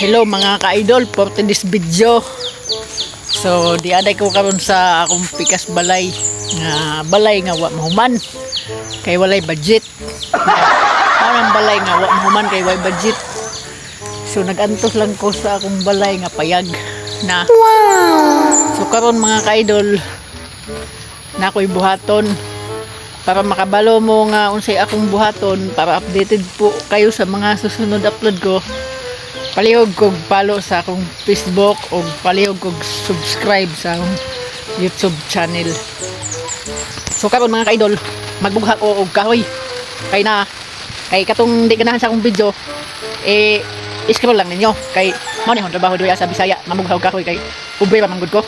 Hello mga ka-idol, for this video. So di aday ko karon sa akong pikas balay nga wa mahuman kay walay budget. Anong balay nga wa mahuman kay walay budget. So nagantos lang ko sa akong balay nga payag na. So karon mga ka-idol na ako'y buhaton para makabalo mo nga unsay akong buhaton para updated po kayo sa mga susunod upload ko. Palihog kog follow sa akong Facebook o palihog kog subscribe sa akong YouTube channel. So karon mga ka-idol, magbugha ko og kahoy. Kay katong di ganahan sa akong video, scroll lang ninyo kay mao ni hon trabaho diya sa Bisaya, mamugha og kahoy kay ubre pa man gud ko.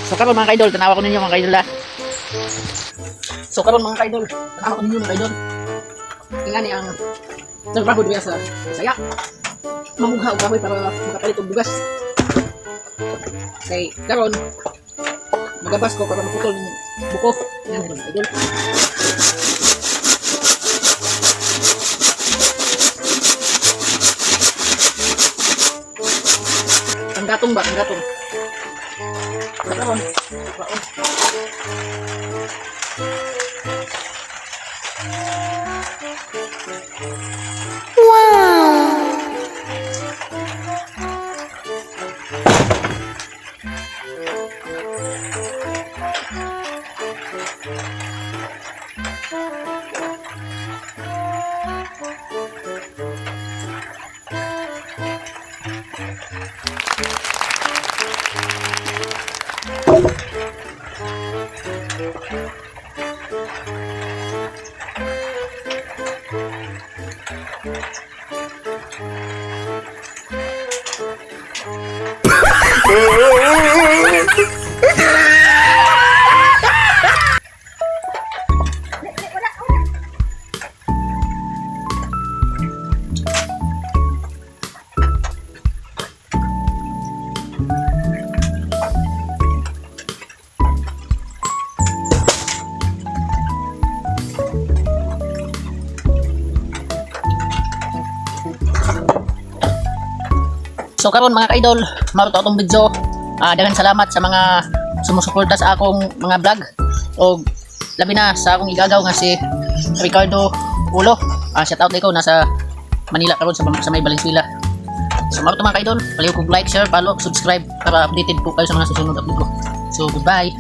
So karon mga ka-idol, tanawa ko ninyo mga ka-idol. So karon mga ka-idol, tanawa ko ninyo mga ka-idol. Ingani ang trabaho diya sa Bisaya. Mamugha og kahoy para makapalit og bugas. Kay karon magabas ko para maputol ng buko. Yan mga idol. Ang gatong ba? Ang gatong. Karon. So karon mga ka-idol, maruto atong video. Daghang salamat sa mga sumusuporta sa akong mga vlog o labi na sa akong igagaw nga si Ricardo Ulo. Shout out ko nasa Manila karon sa may Valenzuela. So maruto mga ka-idol, palihog kog like, share, follow, subscribe para updated po kayo sa mga susunod upload ko. So goodbye.